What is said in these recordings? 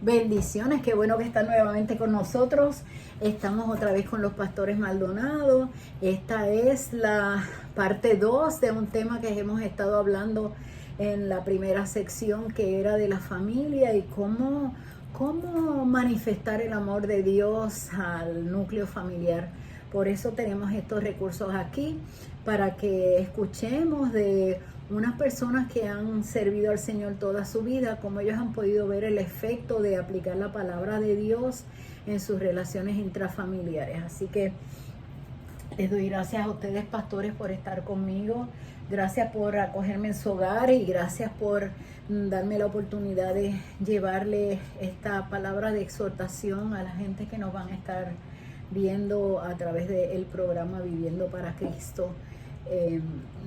Bendiciones, qué bueno que están nuevamente con nosotros. Estamos otra vez con los pastores Maldonado. Esta es la parte 2 de un tema que hemos estado hablando en la primera sección, que era de la familia y cómo manifestar el amor de Dios al núcleo familiar. Por eso tenemos estos recursos aquí, para que escuchemos de unas personas que han servido al Señor toda su vida, cómo ellos han podido ver el efecto de aplicar la palabra de Dios en sus relaciones intrafamiliares. Así que les doy gracias a ustedes, pastores, por estar conmigo. Gracias por acogerme en su hogar y gracias por darme la oportunidad de llevarle esta palabra de exhortación a la gente que nos van a estar viendo a través del programa Viviendo para Cristo.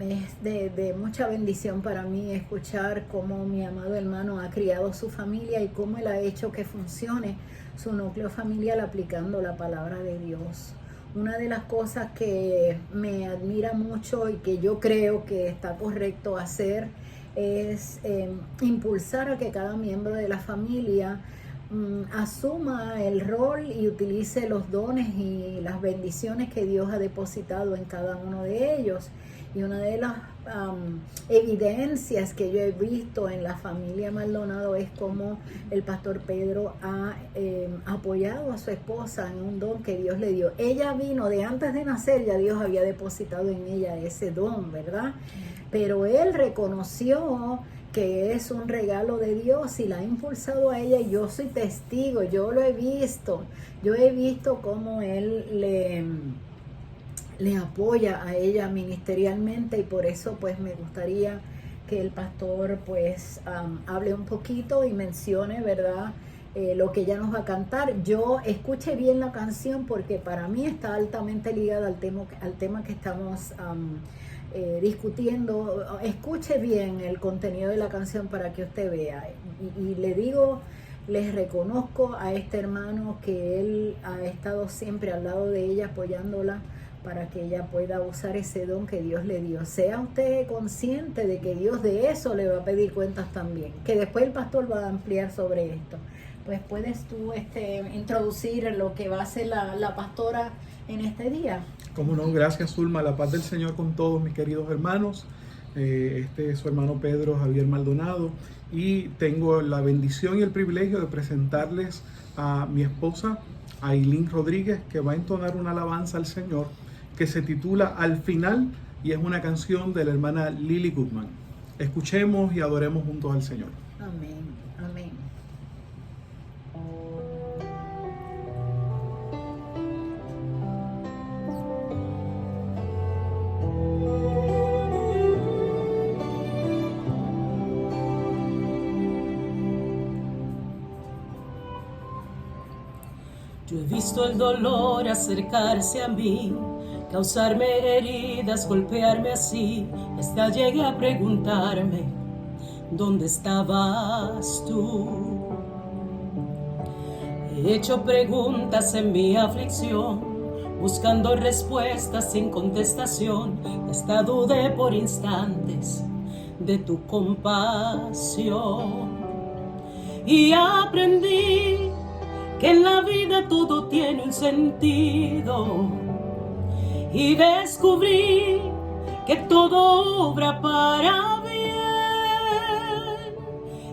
Es de mucha bendición para mí escuchar cómo mi amado hermano ha criado su familia y cómo él ha hecho que funcione su núcleo familiar aplicando la palabra de Dios. Una de las cosas que me admira mucho y que yo creo que está correcto hacer es impulsar a que cada miembro de la familia asuma el rol y utilice los dones y las bendiciones que Dios ha depositado en cada uno de ellos. Y una de las evidencias que yo he visto en la familia Maldonado es cómo el pastor Pedro ha apoyado a su esposa en un don que Dios le dio. Ella vino de antes de nacer, ya Dios había depositado en ella ese don, ¿verdad? Pero él reconoció que es un regalo de Dios y la ha impulsado a ella, y yo soy testigo, yo lo he visto, cómo él le apoya a ella ministerialmente, y por eso pues me gustaría que el pastor pues hable un poquito y mencione, ¿verdad?, lo que ella nos va a cantar. Yo escuché bien la canción porque para mí está altamente ligada al tema que estamos discutiendo. Escuche bien el contenido de la canción para que usted vea. Y le digo, les reconozco a este hermano que él ha estado siempre al lado de ella, apoyándola para que ella pueda usar ese don que Dios le dio. Sea usted consciente de que Dios de eso le va a pedir cuentas también, que después el pastor va a ampliar sobre esto. Pues puedes tú introducir lo que va a hacer la pastora en este día. Como no, gracias Zulma, la paz del Señor con todos mis queridos hermanos. Este es su hermano Pedro Javier Maldonado y tengo la bendición y el privilegio de presentarles a mi esposa Ailín Rodríguez, que va a entonar una alabanza al Señor que se titula Al Final, y es una canción de la hermana Lily Goodman. Escuchemos y adoremos juntos al Señor. Amén, amén. Yo he visto el dolor acercarse a mí, causarme heridas, golpearme así, hasta llegué a preguntarme, ¿dónde estabas tú? He hecho preguntas en mi aflicción, buscando respuestas sin contestación, hasta dudé por instantes de tu compasión. Y aprendí que en la vida todo tiene un sentido, y descubrí que todo obra para bien,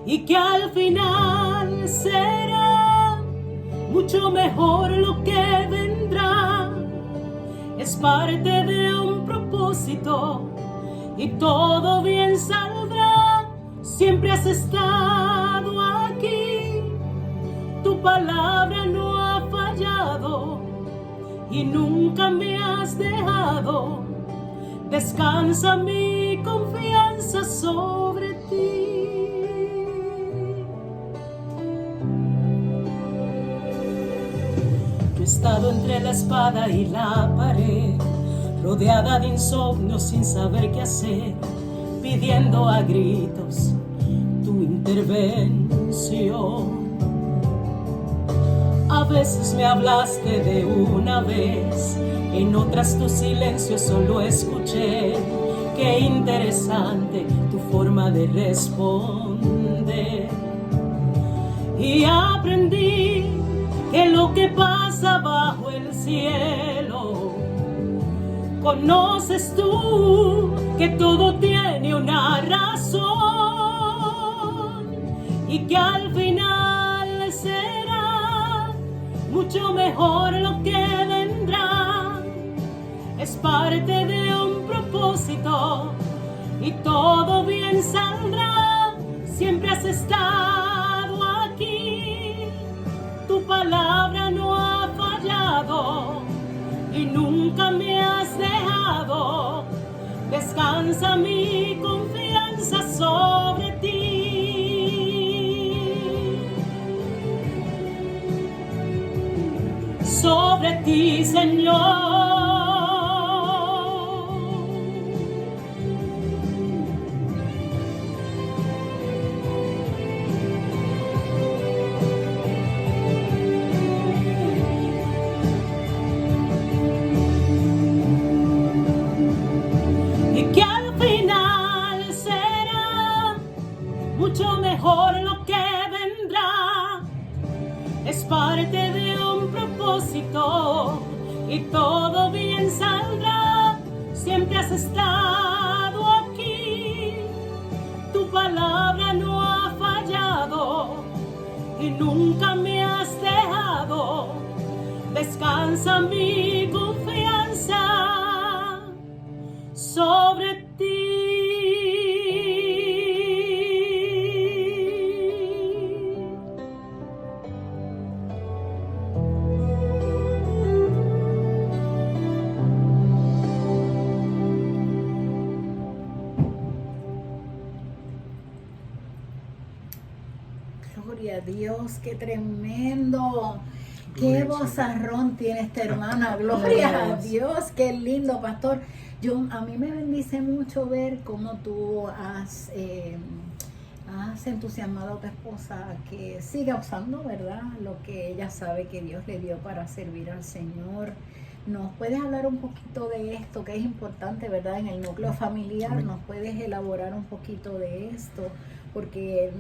y que al final será mucho mejor lo que vendrá. Es parte de un propósito y todo bien saldrá. Siempre has estado aquí, tu palabra no ha fallado y nunca me has dejado. Descansa mi confianza sobre ti. Yo he estado entre la espada y la pared, rodeada de insomnio sin saber qué hacer, pidiendo a gritos tu intervención. A veces me hablaste de una vez, en otras tu silencio solo escuché. Qué interesante tu forma de responder. y aprendí que lo que pasa bajo el cielo, conoces tú que todo tiene una razón y que al final será mucho mejor lo que vendrá. Es parte de un propósito y todo bien saldrá. Siempre has estado aquí, tu palabra no ha fallado y nunca me has dejado. Descansa mi confianza sobre ti. Sobre ti, Señor. Mucho mejor lo que vendrá. Es parte de un propósito y todo bien saldrá. Siempre has estado aquí, tu palabra no ha fallado y nunca me has dejado. Descansa mi confianza sobre ti. Gloria a Dios, qué tremendo. Qué vozarrón tiene esta hermana. Gloria a Dios, qué lindo, pastor. A mí me bendice mucho ver cómo tú has entusiasmado a tu esposa a que siga usando, ¿verdad?, lo que ella sabe que Dios le dio para servir al Señor. ¿Nos puedes hablar un poquito de esto, que es importante, ¿verdad?, en el núcleo familiar? ¿Nos puedes elaborar un poquito de esto? Porque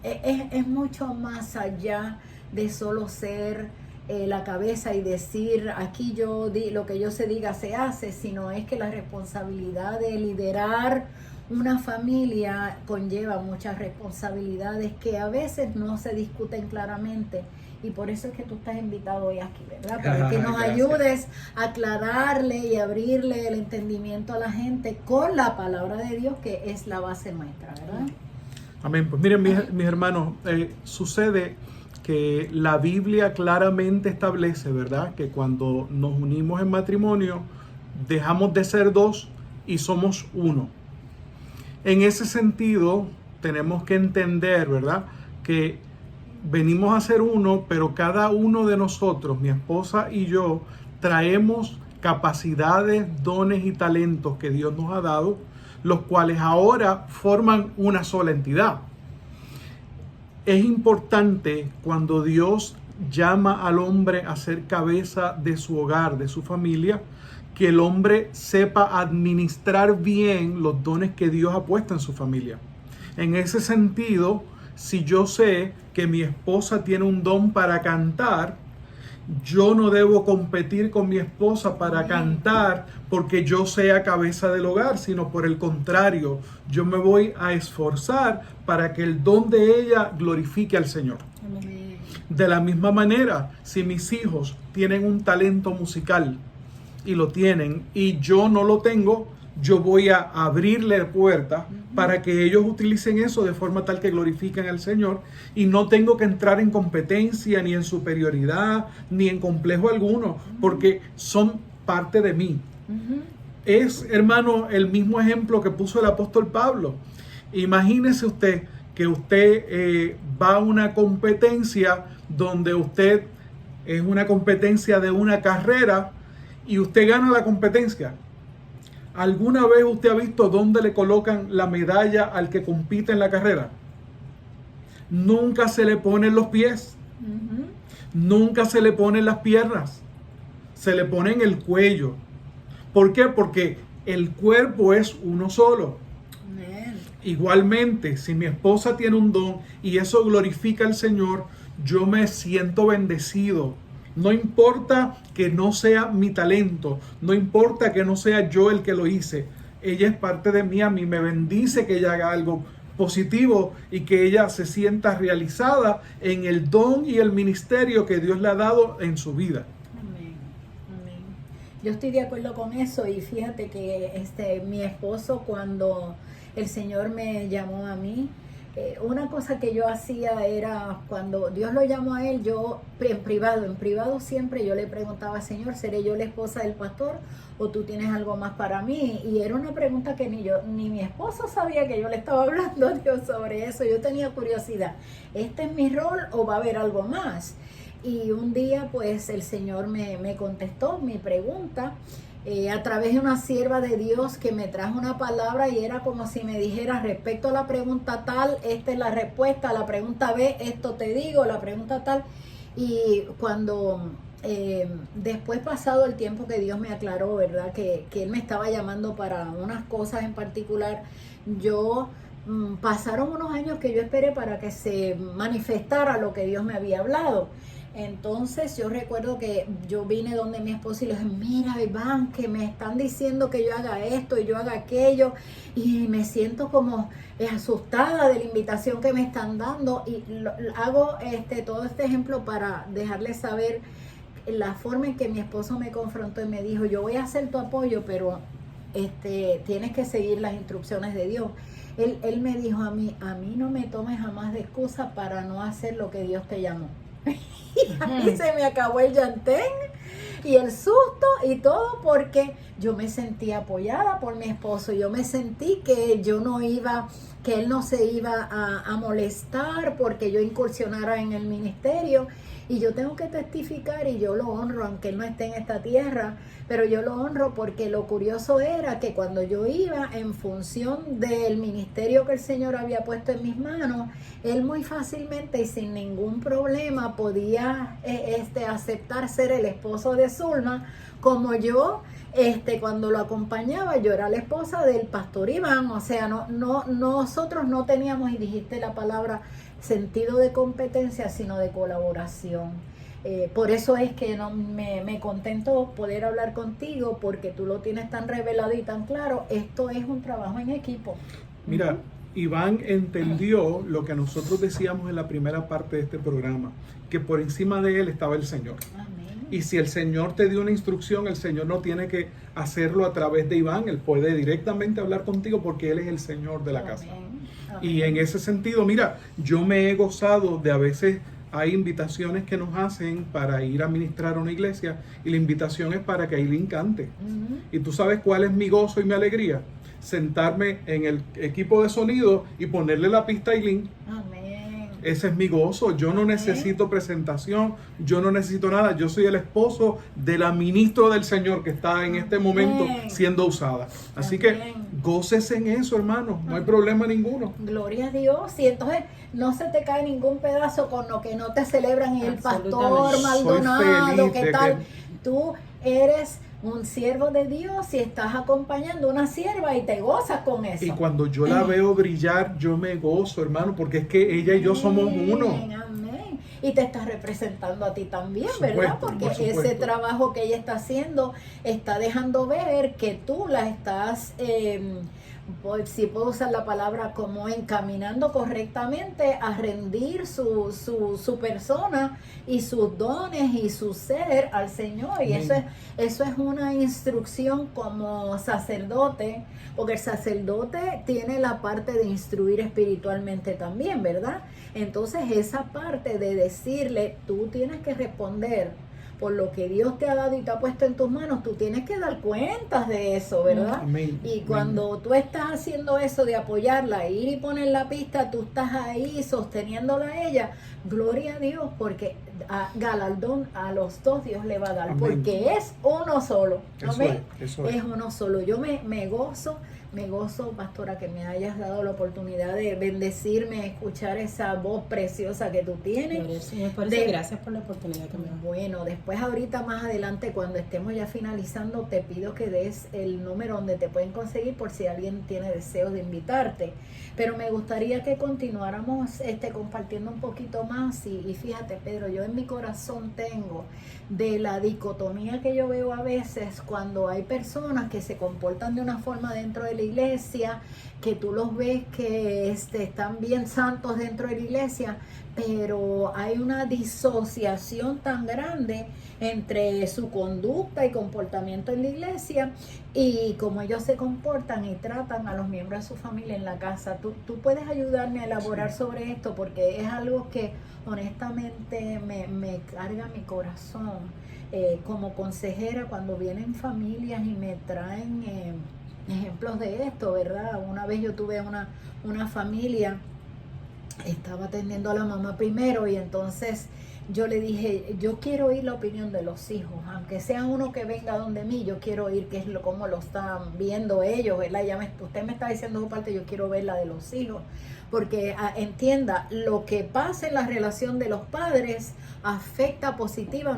es mucho más allá de solo ser la cabeza y decir aquí lo que yo se diga se hace, sino es que la responsabilidad de liderar una familia conlleva muchas responsabilidades que a veces no se discuten claramente, y por eso es que tú estás invitado hoy aquí, ¿verdad? Para que nos ayudes a aclararle y abrirle el entendimiento a la gente con la palabra de Dios, que es la base nuestra, ¿verdad? Amén. Pues miren, mis hermanos, sucede que la Biblia claramente establece, ¿verdad?, que cuando nos unimos en matrimonio, dejamos de ser dos y somos uno. En ese sentido, tenemos que entender, ¿verdad?, que venimos a ser uno, pero cada uno de nosotros, mi esposa y yo, traemos capacidades, dones y talentos que Dios nos ha dado, los cuales ahora forman una sola entidad. Es importante cuando Dios llama al hombre a ser cabeza de su hogar, de su familia, que el hombre sepa administrar bien los dones que Dios ha puesto en su familia. En ese sentido, si yo sé que mi esposa tiene un don para cantar, yo no debo competir con mi esposa para cantar porque yo sea cabeza del hogar, sino por el contrario, yo me voy a esforzar para que el don de ella glorifique al Señor. Amén. De la misma manera, si mis hijos tienen un talento musical y lo tienen y yo no lo tengo, yo voy a abrirle puertas para que ellos utilicen eso de forma tal que glorifiquen al Señor, y no tengo que entrar en competencia, ni en superioridad, ni en complejo alguno, porque son parte de mí. Es, hermano, el mismo ejemplo que puso el apóstol Pablo. Imagínese usted que usted va a una competencia donde usted es una competencia de una carrera y usted gana la competencia. ¿Alguna vez usted ha visto dónde le colocan la medalla al que compite en la carrera? Nunca se le ponen los pies. Nunca se le ponen las piernas. Se le pone en el cuello. ¿Por qué? Porque el cuerpo es uno solo. Igualmente, si mi esposa tiene un don y eso glorifica al Señor, yo me siento bendecido. No importa que no sea mi talento, no importa que no sea yo el que lo hice. Ella es parte de mí, a mí me bendice que ella haga algo positivo y que ella se sienta realizada en el don y el ministerio que Dios le ha dado en su vida. Amén, amén. Yo estoy de acuerdo con eso y fíjate que mi esposo, cuando el Señor me llamó a mí, una cosa que yo hacía era, cuando Dios lo llamó a él, yo en privado siempre yo le preguntaba: Señor, ¿seré yo la esposa del pastor o tú tienes algo más para mí? Y era una pregunta que ni mi esposo sabía que yo le estaba hablando a Dios sobre eso. Yo tenía curiosidad, ¿este es mi rol o va a haber algo más? Y un día pues el Señor me contestó mi pregunta a través de una sierva de Dios que me trajo una palabra, y era como si me dijera: respecto a la pregunta tal, esta es la respuesta; a la pregunta B, esto te digo; la pregunta tal. Y cuando después, pasado el tiempo, que Dios me aclaró, ¿verdad?, que Él me estaba llamando para unas cosas en particular, pasaron unos años que yo esperé para que se manifestara lo que Dios me había hablado. Entonces yo recuerdo que yo vine donde mi esposo y le dije: mira, Iván, que me están diciendo que yo haga esto y yo haga aquello, y me siento como asustada de la invitación que me están dando. Y hago todo este ejemplo para dejarles saber la forma en que mi esposo me confrontó y me dijo: yo voy a hacer tu apoyo, pero tienes que seguir las instrucciones de Dios. Él me dijo a mí no me tomes jamás de excusa para no hacer lo que Dios te llamó. Y ahí se me acabó el llantén y el susto y todo, porque yo me sentí apoyada por mi esposo. Yo me sentí que él no se iba a molestar porque yo incursionara en el ministerio. Y yo tengo que testificar, y yo lo honro, aunque él no esté en esta tierra, pero yo lo honro porque lo curioso era que cuando yo iba en función del ministerio que el Señor había puesto en mis manos, él muy fácilmente y sin ningún problema podía aceptar ser el esposo de Zulma, como yo, cuando lo acompañaba, yo era la esposa del pastor Iván. O sea, nosotros no teníamos, y dijiste la palabra, sentido de competencia, sino de colaboración. Por eso es que me contento poder hablar contigo, porque tú lo tienes tan revelado y tan claro. Esto es un trabajo en equipo. Mira, Iván entendió lo que nosotros decíamos en la primera parte de este programa, que por encima de él estaba el Señor. Amén. Y si el Señor te dio una instrucción, el Señor no tiene que hacerlo a través de Iván. Él puede directamente hablar contigo porque Él es el Señor de la casa. Amén. Y en ese sentido, mira, yo me he gozado de, a veces hay invitaciones que nos hacen para ir a ministrar a una iglesia, y la invitación es para que Aileen cante. Y tú sabes cuál es mi gozo y mi alegría: sentarme en el equipo de sonido y ponerle la pista a Aileen. Amén. Ese es mi gozo. Yo no necesito presentación, yo no necesito nada. Yo soy el esposo de la ministra del Señor que está en este momento siendo usada. Así que gócese en eso, hermano. No hay problema ninguno. Gloria a Dios. Y entonces no se te cae ningún pedazo con lo que no te celebran en el pastor Maldonado. ¿Qué tal? Tú eres un siervo de Dios y estás acompañando a una sierva y te gozas con eso. Y cuando yo la veo brillar, yo me gozo, hermano, porque es que ella y yo somos uno. Amén. Y te está representando a ti también, ¿verdad? Porque ese trabajo que ella está haciendo está dejando ver que tú la estás, si puedo usar la palabra, como encaminando correctamente a rendir su persona y sus dones y su ser al Señor. Y eso es una instrucción como sacerdote, porque el sacerdote tiene la parte de instruir espiritualmente también, ¿verdad? Entonces esa parte de decirle: tú tienes que responder por lo que Dios te ha dado y te ha puesto en tus manos, tú tienes que dar cuentas de eso, ¿verdad? Amén. Y cuando tú estás haciendo eso de apoyarla, ir y poner la pista, tú estás ahí sosteniéndola a ella. Gloria a Dios, porque galardón a los dos Dios le va a dar. Amén. Porque es uno solo. Amén. Eso es uno solo. Yo me gozo me gozo, pastora, que me hayas dado la oportunidad de bendecirme, escuchar esa voz preciosa que tú tienes. Señor, por eso, gracias por la oportunidad que me das. Bueno, después ahorita más adelante, cuando estemos ya finalizando, te pido que des el número donde te pueden conseguir por si alguien tiene deseos de invitarte. Pero me gustaría que continuáramos compartiendo un poquito más y fíjate, Pedro, yo en mi corazón tengo de la dicotomía que yo veo a veces cuando hay personas que se comportan de una forma dentro de la iglesia, que tú los ves que están bien santos dentro de la iglesia, pero hay una disociación tan grande entre su conducta y comportamiento en la iglesia y cómo ellos se comportan y tratan a los miembros de su familia en la casa. Tú puedes ayudarme a elaborar sobre esto, porque es algo que honestamente me carga mi corazón como consejera cuando vienen familias y me traen ejemplos de esto, ¿verdad? Una vez yo tuve una familia, estaba atendiendo a la mamá primero y entonces yo le dije, yo quiero oír la opinión de los hijos, aunque sea uno que venga donde mí, yo quiero oír cómo lo están viendo ellos, ¿verdad? Usted me está diciendo su parte, yo quiero ver la de los hijos, porque entienda, lo que pasa en la relación de los padres afecta positiva o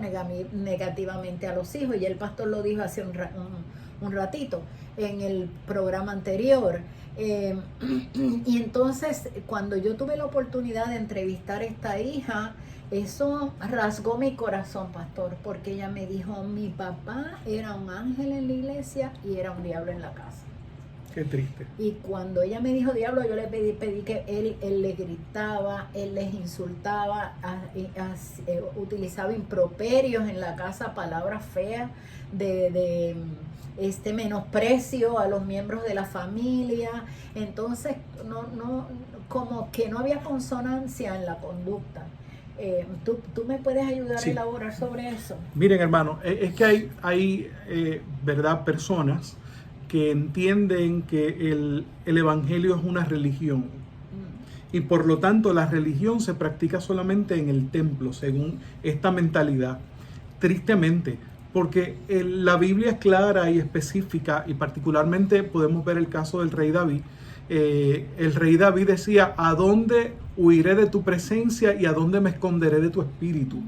negativamente a los hijos, y el pastor lo dijo hace un ratito en el programa anterior. Y entonces cuando yo tuve la oportunidad de entrevistar a esta hija, eso rasgó mi corazón, pastor, porque ella me dijo, mi papá era un ángel en la iglesia y era un diablo en la casa. Qué triste. Y cuando ella me dijo diablo, yo le pedí que él le gritaba, él les insultaba, utilizaba improperios en la casa, palabras feas de menosprecio a los miembros de la familia. Entonces como que no había consonancia en la conducta. ¿Tú me puedes ayudar a elaborar sobre eso? Miren, hermano, es que hay verdad, personas que entienden que el evangelio es una religión y por lo tanto la religión se practica solamente en el templo, según esta mentalidad. Tristemente, porque la Biblia es clara y específica, y particularmente podemos ver el caso del rey David. El rey David decía, ¿a dónde huiré de tu presencia y a dónde me esconderé de tu espíritu?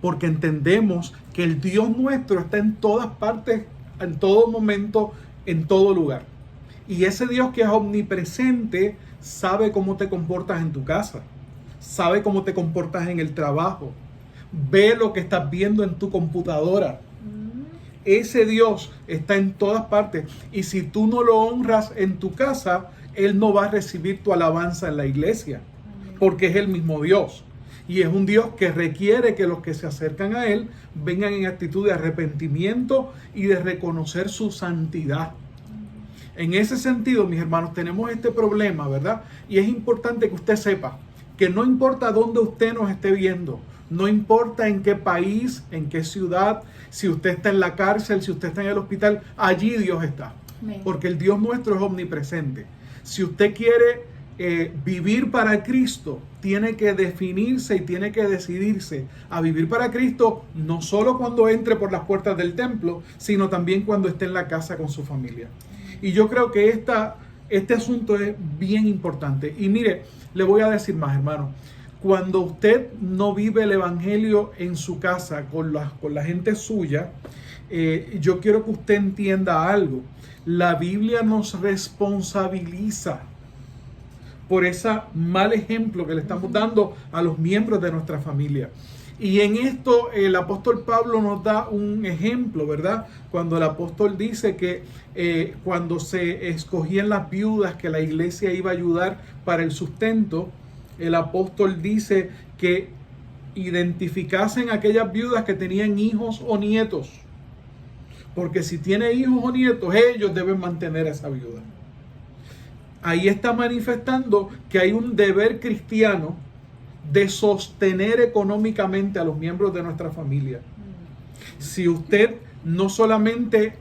Porque entendemos que el Dios nuestro está en todas partes, en todo momento, en todo lugar. Y ese Dios que es omnipresente sabe cómo te comportas en tu casa, sabe cómo te comportas en el trabajo, ve lo que estás viendo en tu computadora. Ese Dios está en todas partes, y si tú no lo honras en tu casa, Él no va a recibir tu alabanza en la iglesia, porque es el mismo Dios. Y es un Dios que requiere que los que se acercan a Él vengan en actitud de arrepentimiento y de reconocer su santidad. En ese sentido, mis hermanos, tenemos este problema, ¿verdad? Y es importante que usted sepa que no importa dónde usted nos esté viendo, no importa en qué país, en qué ciudad, si usted está en la cárcel, si usted está en el hospital, allí Dios está. Amén. Porque el Dios nuestro es omnipresente. Si usted quiere vivir para Cristo, tiene que definirse y tiene que decidirse a vivir para Cristo, no solo cuando entre por las puertas del templo, sino también cuando esté en la casa con su familia. Y yo creo que este asunto es bien importante. Y mire, le voy a decir más, hermano. Cuando usted no vive el evangelio en su casa con la gente suya, yo quiero que usted entienda algo. La Biblia nos responsabiliza por ese mal ejemplo que le estamos dando a los miembros de nuestra familia. Y en esto el apóstol Pablo nos da un ejemplo, ¿verdad? Cuando el apóstol dice que cuando se escogían las viudas que la iglesia iba a ayudar para el sustento, el apóstol dice que identificasen aquellas viudas que tenían hijos o nietos. Porque si tiene hijos o nietos, ellos deben mantener a esa viuda. Ahí está manifestando que hay un deber cristiano de sostener económicamente a los miembros de nuestra familia. Si usted no solamente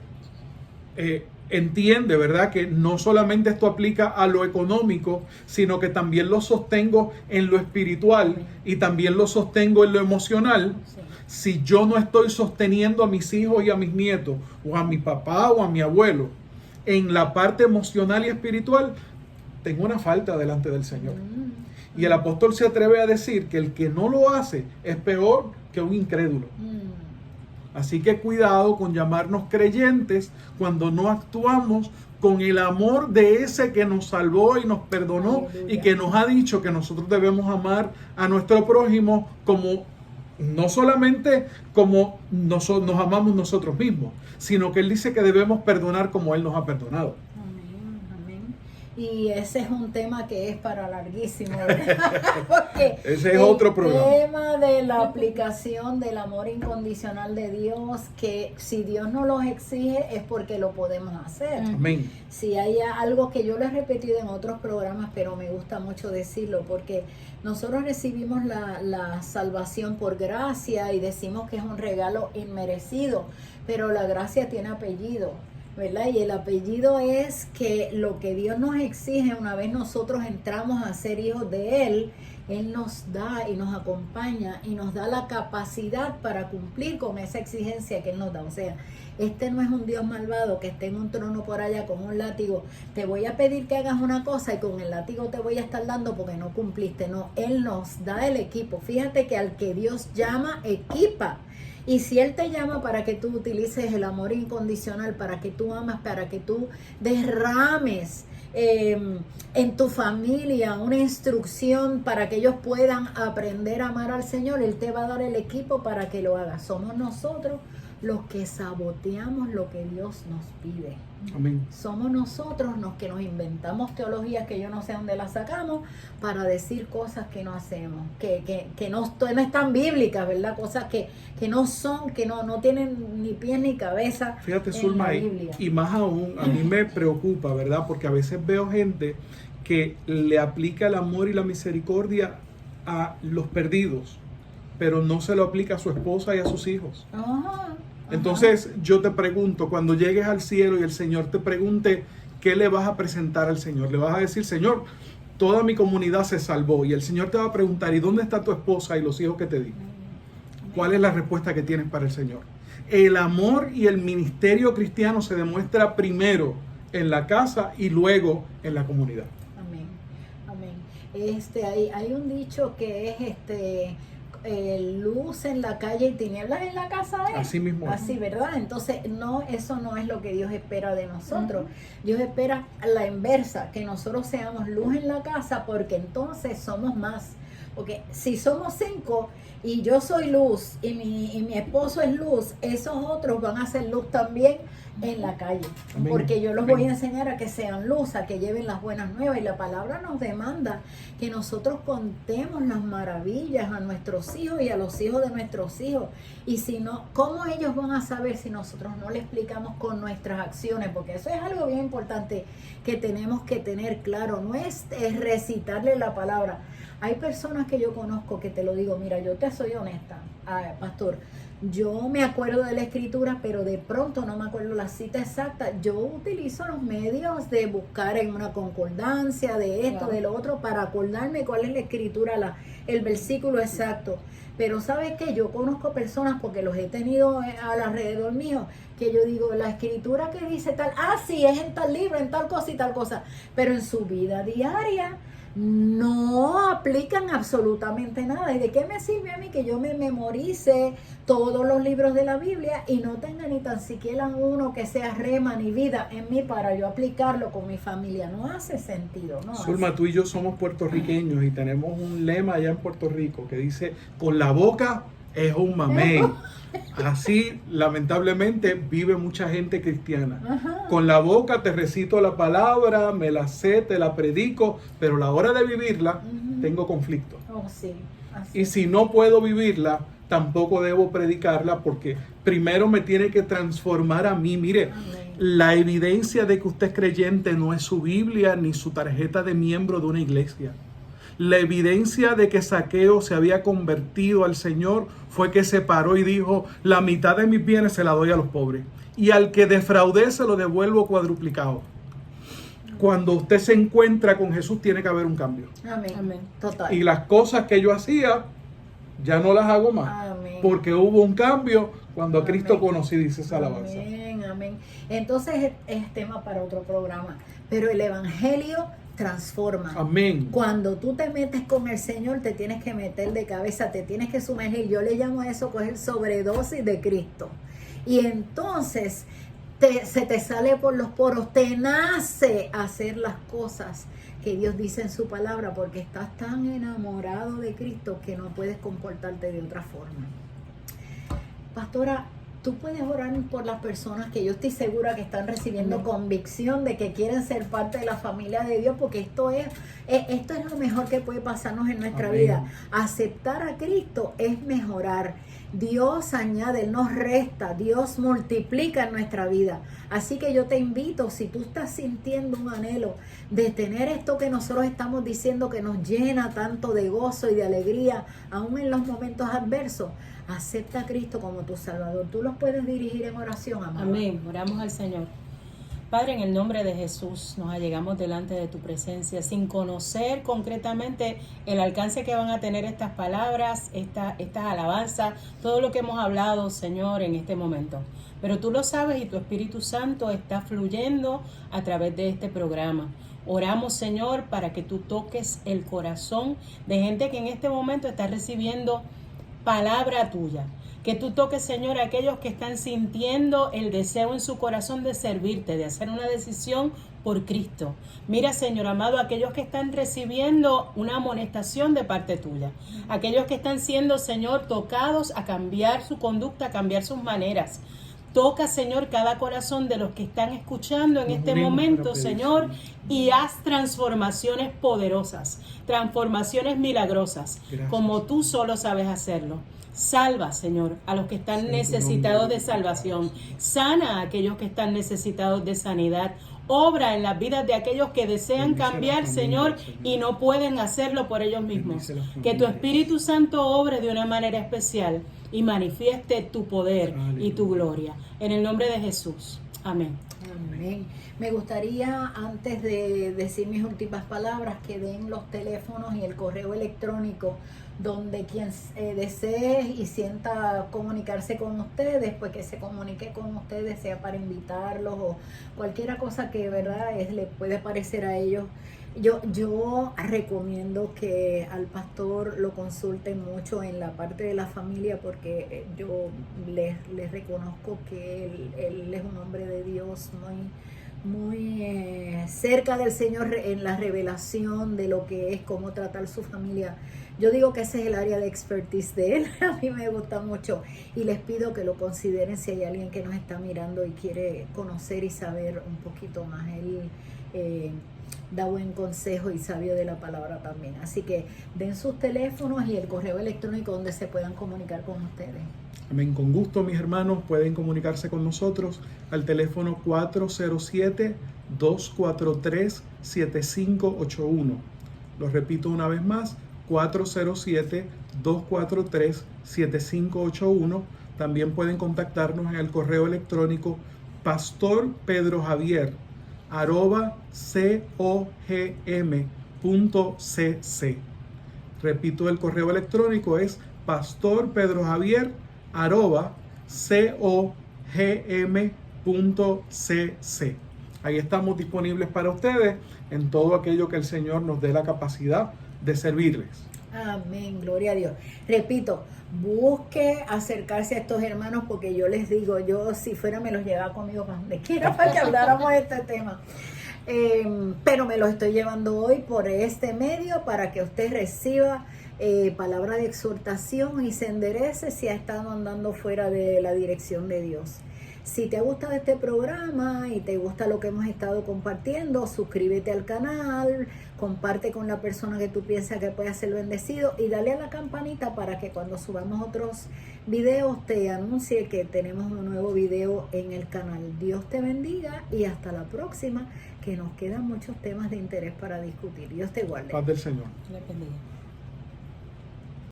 entiende, ¿verdad?, que no solamente esto aplica a lo económico, sino que también lo sostengo en lo espiritual y también lo sostengo en lo emocional. Si yo no estoy sosteniendo a mis hijos y a mis nietos, o a mi papá o a mi abuelo, en la parte emocional y espiritual, tengo una falta delante del Señor. Y el apóstol se atreve a decir que el que no lo hace es peor que un incrédulo. Así que cuidado con llamarnos creyentes cuando no actuamos con el amor de ese que nos salvó y nos perdonó. Aleluya. Y que nos ha dicho que nosotros debemos amar a nuestro prójimo como no solamente como nos amamos nosotros mismos, sino que Él dice que debemos perdonar como Él nos ha perdonado. Amén, amén. Y ese es un tema que es para larguísimo, ¿verdad? Porque ese es otro programa. El tema de la aplicación del amor incondicional de Dios, que si Dios nos los exige es porque lo podemos hacer. Amén. Si hay algo que yo lo he repetido en otros programas, pero me gusta mucho decirlo, porque nosotros recibimos la salvación por gracia y decimos que es un regalo inmerecido, pero la gracia tiene apellido, ¿verdad? Y el apellido es que lo que Dios nos exige una vez nosotros entramos a ser hijos de Él, Él nos da y nos acompaña y nos da la capacidad para cumplir con esa exigencia que Él nos da. O sea, este no es un Dios malvado que esté en un trono por allá con un látigo. Te voy a pedir que hagas una cosa y con el látigo te voy a estar dando porque no cumpliste. No, Él nos da el equipo. Fíjate que al que Dios llama, equipa. Y si Él te llama para que tú utilices el amor incondicional, para que tú amas, para que tú derrames en tu familia una instrucción para que ellos puedan aprender a amar al Señor, Él te va a dar el equipo para que lo hagas. Somos nosotros los que saboteamos lo que Dios nos pide. Amén. Somos nosotros los que nos inventamos teologías que yo no sé dónde las sacamos para decir cosas que no hacemos, que no están bíblicas, ¿verdad? Cosas que no son, que no tienen ni pies ni cabeza. Fíjate, en Zulma, la Biblia. Y más aún, a mí me preocupa, ¿verdad? Porque a veces veo gente que le aplica el amor y la misericordia a los perdidos, pero no se lo aplica a su esposa y a sus hijos. Ajá. Entonces yo te pregunto, cuando llegues al cielo y el Señor te pregunte, ¿qué le vas a presentar al Señor? Le vas a decir, Señor, toda mi comunidad se salvó. Y el Señor te va a preguntar, ¿y dónde está tu esposa y los hijos que te di? ¿Cuál es la respuesta que tienes para el Señor? El amor y el ministerio cristiano se demuestra primero en la casa y luego en la comunidad. Amén, amén. Hay un dicho que es luz en la calle y tinieblas en la casa de Él. Así mismo. Así, ¿verdad? Entonces, eso no es lo que Dios espera de nosotros. Dios espera la inversa, que nosotros seamos luz en la casa, porque entonces somos más. Porque si somos 5 y yo soy luz y mi esposo es luz, esos otros van a ser luz también en la calle. Amén. Porque yo los voy a enseñar a que sean luz, a que lleven las buenas nuevas. Y la palabra nos demanda que nosotros contemos las maravillas a nuestros hijos y a los hijos de nuestros hijos. Y si no, ¿cómo ellos van a saber si nosotros no le explicamos con nuestras acciones? Porque eso es algo bien importante que tenemos que tener claro. No es recitarle la palabra. Hay personas que yo conozco que te lo digo, mira, yo te soy honesta, pastor, yo me acuerdo de la escritura, pero de pronto no me acuerdo la cita exacta. Yo utilizo los medios de buscar en una concordancia de esto, de lo otro, para acordarme cuál es la escritura, el versículo exacto. Pero ¿sabes qué? Yo conozco personas, porque los he tenido alrededor mío, que yo digo, la escritura que dice tal, sí, es en tal libro, en tal cosa y tal cosa, pero en su vida diaria no aplican absolutamente nada. ¿Y de qué me sirve a mí que yo me memorice todos los libros de la Biblia y no tenga ni tan siquiera uno que sea rema ni vida en mí para yo aplicarlo con mi familia? No hace sentido, ¿no? Zulma, tú y yo somos puertorriqueños y tenemos un lema allá en Puerto Rico que dice, con la boca es un mamey. Así, lamentablemente, vive mucha gente cristiana. Ajá. Con la boca te recito la palabra, me la sé, te la predico, pero a la hora de vivirla, tengo conflicto. Oh, sí. Así. Y si no puedo vivirla, tampoco debo predicarla, porque primero me tiene que transformar a mí. Mire, amén. La evidencia de que usted es creyente no es su Biblia ni su tarjeta de miembro de una iglesia. La evidencia de que Zaqueo se había convertido al Señor fue que se paró y dijo, la mitad de mis bienes se la doy a los pobres. Y al que defraudé se lo devuelvo cuadruplicado. Cuando usted se encuentra con Jesús tiene que haber un cambio. Amén. Amén. Total. Y las cosas que yo hacía, ya no las hago más. Amén. Porque hubo un cambio cuando a Cristo conocí, dice esa alabanza. Amén, amén. Entonces es tema para otro programa. Pero el Evangelio transforma. Amén. Cuando tú te metes con el Señor, te tienes que meter de cabeza, te tienes que sumergir. Yo le llamo a eso coger sobredosis de Cristo. Y entonces se te sale por los poros, te nace hacer las cosas que Dios dice en su palabra, porque estás tan enamorado de Cristo que no puedes comportarte de otra forma. Pastora, tú puedes orar por las personas que yo estoy segura que están recibiendo convicción de que quieren ser parte de la familia de Dios, porque esto es lo mejor que puede pasarnos en nuestra vida. Aceptar a Cristo es mejorar. Dios añade, Él nos resta, Dios multiplica en nuestra vida. Así que yo te invito, si tú estás sintiendo un anhelo de tener esto que nosotros estamos diciendo que nos llena tanto de gozo y de alegría, aún en los momentos adversos, acepta a Cristo como tu Salvador. Tú los puedes dirigir en oración, amado. Amén. Oramos al Señor. Padre, en el nombre de Jesús, nos allegamos delante de tu presencia sin conocer concretamente el alcance que van a tener estas palabras, estas alabanzas, todo lo que hemos hablado, Señor, en este momento. Pero tú lo sabes y tu Espíritu Santo está fluyendo a través de este programa. Oramos, Señor, para que tú toques el corazón de gente que en este momento está recibiendo palabra tuya. Que tú toques, Señor, a aquellos que están sintiendo el deseo en su corazón de servirte, de hacer una decisión por Cristo. Mira, Señor amado, aquellos que están recibiendo una amonestación de parte tuya. Aquellos que están siendo, Señor, tocados a cambiar su conducta, a cambiar sus maneras. Toca, Señor, cada corazón de los que están escuchando en este momento, Señor, y haz transformaciones poderosas, transformaciones milagrosas, como tú solo sabes hacerlo. Salva, Señor, a los que están necesitados de salvación. Sana a aquellos que están necesitados de sanidad. Obra en las vidas de aquellos que desean cambiar, Señor, y no pueden hacerlo por ellos mismos. Que tu Espíritu Santo obre de una manera especial y manifieste tu poder y tu gloria. En el nombre de Jesús. Amén. Amén. Me gustaría, antes de decir mis últimas palabras, que den los teléfonos y el correo electrónico donde quien desee y sienta comunicarse con ustedes, pues que se comunique con ustedes, sea para invitarlos o cualquier cosa que, ¿verdad?, le puede parecer a ellos. Yo recomiendo que al pastor lo consulten mucho en la parte de la familia, porque yo les reconozco que él es un hombre de Dios muy cerca del Señor en la revelación de lo que es, cómo tratar su familia. Yo digo que ese es el área de expertise de él. A mí me gusta mucho y les pido que lo consideren si hay alguien que nos está mirando y quiere conocer y saber un poquito más. Él da buen consejo y sabio de la palabra también. Así que den sus teléfonos y el correo electrónico donde se puedan comunicar con ustedes. Amén. Con gusto, mis hermanos, pueden comunicarse con nosotros al teléfono 407-243-7581. Lo repito una vez más, 407-243-7581. También pueden contactarnos en el correo electrónico pastorpedrojavier@cogm.cc. Repito, el correo electrónico es pastorpedrojavier@cogm.cc. Ahí estamos disponibles para ustedes en todo aquello que el Señor nos dé la capacidad de servirles. Amén, gloria a Dios. Repito, busque acercarse a estos hermanos, porque yo les digo, yo si fuera me los llevaba conmigo para donde quiera para que habláramos de este tema. Pero me los estoy llevando hoy por este medio para que usted reciba palabra de exhortación y se enderece si ha estado andando fuera de la dirección de Dios. Si te ha gustado este programa y te gusta lo que hemos estado compartiendo, suscríbete al canal, comparte con la persona que tú piensas que puede ser bendecido y dale a la campanita para que cuando subamos otros videos te anuncie que tenemos un nuevo video en el canal. Dios te bendiga y hasta la próxima, que nos quedan muchos temas de interés para discutir. Dios te guarde. Paz del Señor. Le bendiga.